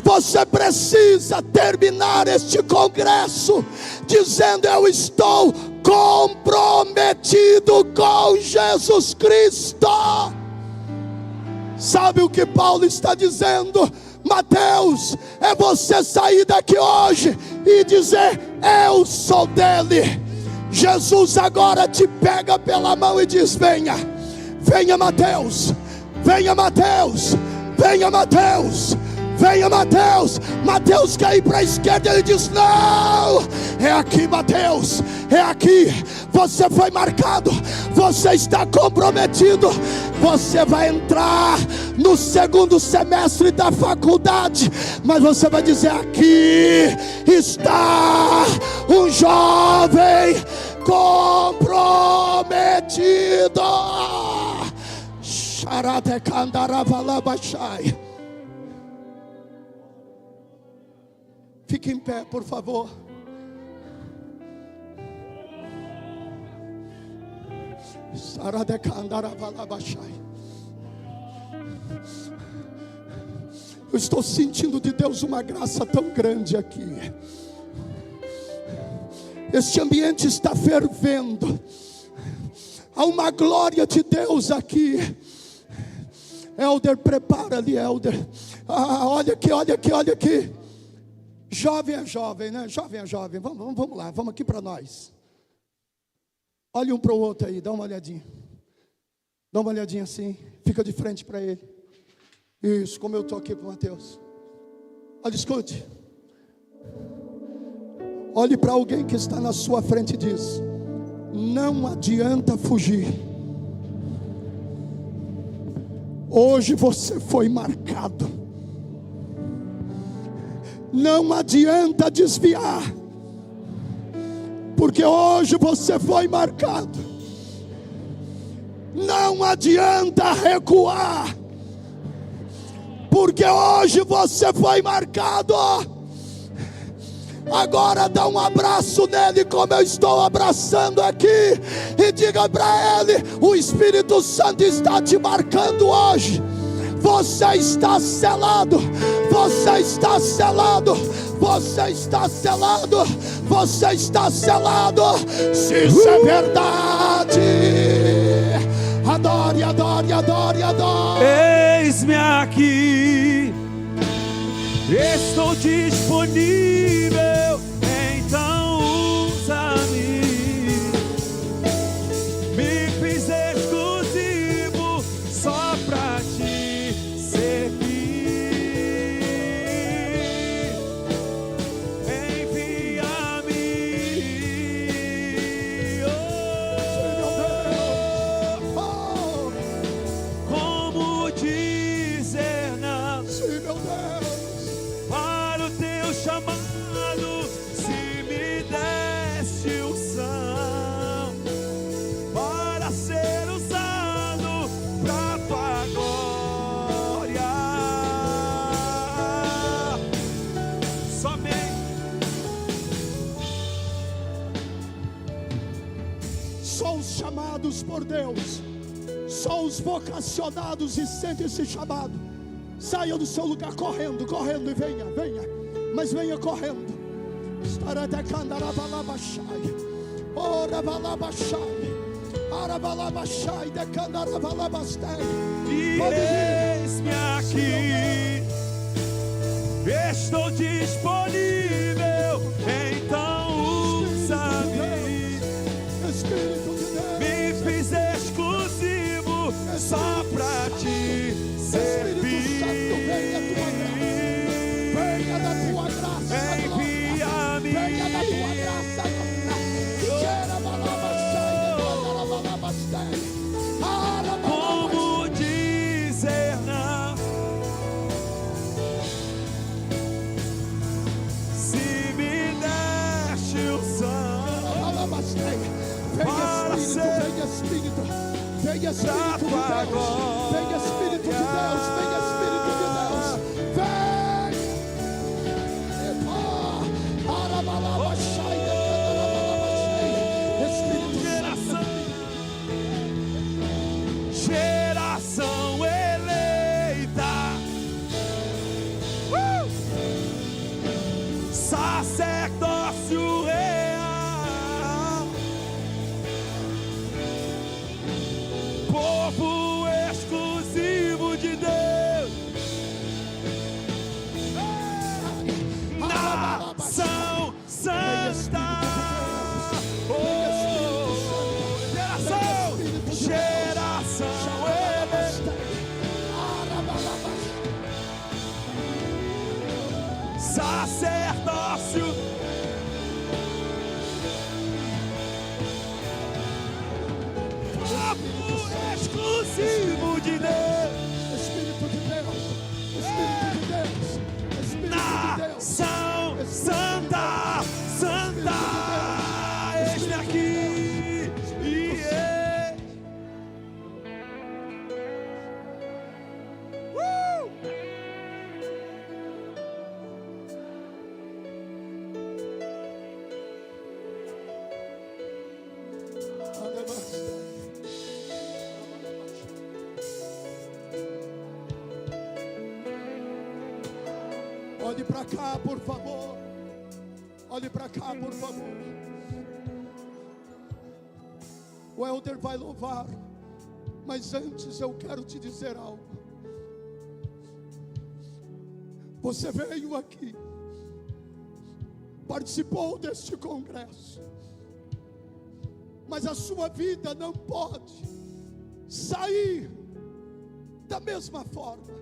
Você precisa terminar este congresso dizendo: eu estou comprometido com Jesus Cristo. Sabe o que Paulo está dizendo? Mateus, é você sair daqui hoje e dizer: eu sou dele. Jesus agora te pega pela mão e diz: venha, venha Mateus, venha Mateus, venha Mateus, venha Mateus. Mateus quer ir para a esquerda, ele diz: não, é aqui Mateus, é aqui. Você foi marcado, você está comprometido. Você vai entrar no 2º semestre da faculdade, mas você vai dizer: aqui está um jovem comprometido. Fique em pé, por favor. Eu estou sentindo de Deus uma graça tão grande aqui. Este ambiente está fervendo. Há uma glória de Deus aqui. Elder, prepara ali, Elder. Olha aqui, olha aqui, olha aqui. Jovem é jovem, né? Jovem é jovem. Vamos lá, vamos aqui para nós. Olhe um para o outro aí, dá uma olhadinha. Dá uma olhadinha assim, fica de frente para ele. Isso, como eu estou aqui para o Mateus. Olha, escute. Olhe para alguém que está na sua frente e diz: não adianta fugir. Hoje você foi marcado. Não adianta desviar, porque hoje você foi marcado. Não adianta recuar, porque hoje você foi marcado. Agora dá um abraço nele, como eu estou abraçando aqui, e diga para ele: o Espírito Santo está te marcando hoje. Você está selado, você está selado, você está selado, você está selado. Se isso é verdade, adore, adore, adore, adore. Eis-me aqui, estou disponível, então usa-me. Me fiz exclusivo só pra te servir. Envia-me, como dizer não? Sim, meu Deus. Para o teu chamado, se me deste unção, para ser usado pra tua glória. Somente Só os chamados por Deus, só os vocacionados e sentem esse chamado. Saia do seu lugar correndo, correndo, e venha, venha, mas venha correndo. Arabalabashai, decandarabalabastei. E Pode vir. eis-me aqui, estou disponível, então usa-me. Espírito de Deus. Me fiz exclusivo só pra ti Espírito Santo, venha a tua servir. graça. Venha da tua graça. Envia-me. Venha da tua graça. Arabalabashai, decandarabalabastei. Como dizer não? Se me deste o sangue Venha Espírito, venha Espírito, venha Espírito de Deus, venha Espírito de Deus, venha Espírito de Deus, vem! Espírito geração eleita, sacerdócio real, povo exclusivo de Deus, nação santa. Sacerdócio, povo exclusivo de Deus, Espírito de Deus, Espírito de Deus, Espírito de Deus, nação santa, santa, eis-me aqui, olhe para cá, por favor. Olhe para cá, por favor. O Elder vai louvar, mas antes eu quero te dizer algo. Você veio aqui, participou deste congresso, mas a sua vida não pode sair da mesma forma.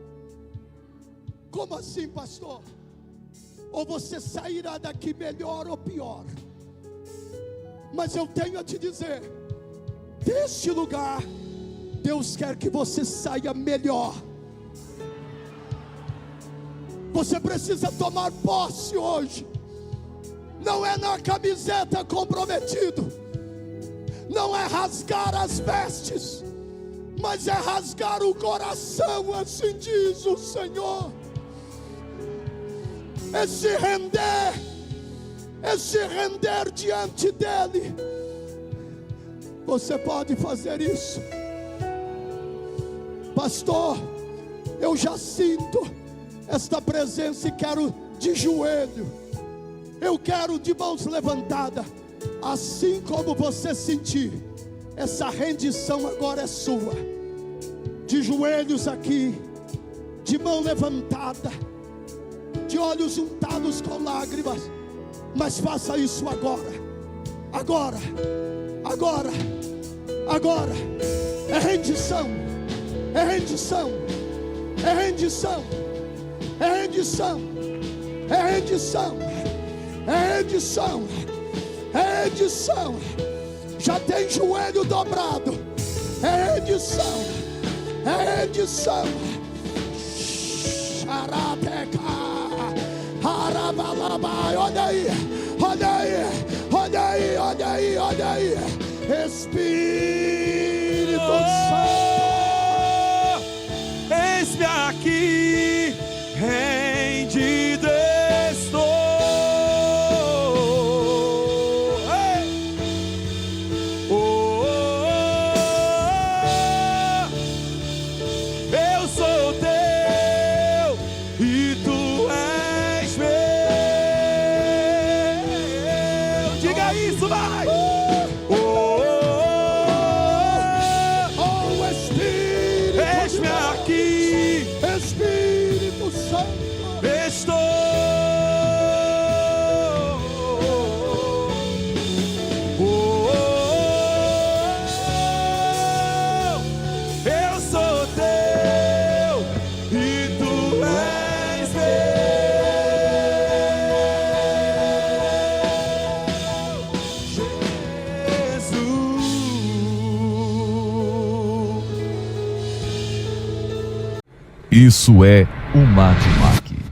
Como assim, pastor? Ou você sairá daqui melhor ou pior. Mas eu tenho a te dizer, deste lugar, Deus quer que você saia melhor. Você precisa tomar posse hoje. Não é na camiseta comprometido, não é rasgar as vestes, mas é rasgar o coração, assim diz o Senhor. É se render diante dEle. Você pode fazer isso. Pastor, eu já sinto esta presença e quero de joelho, eu quero de mãos levantadas. Assim como você sentir, essa rendição agora é sua. De joelhos aqui, de mão levantada, de olhos untados com lágrimas. Mas faça isso agora. Agora, agora, agora. É rendição, é rendição, é rendição, é rendição, é rendição, é rendição, é rendição. Já tem joelho dobrado. É rendição, é rendição. Olha aí, olha aí, olha aí, olha aí, olha aí. Espírito Santo, eis-me aqui, rendido estou. Ei! Oh, oh, oh, eu sou teu e tu és meu. Diga isso, vai! Oh, oh, oh, Isso é o Mate Mac.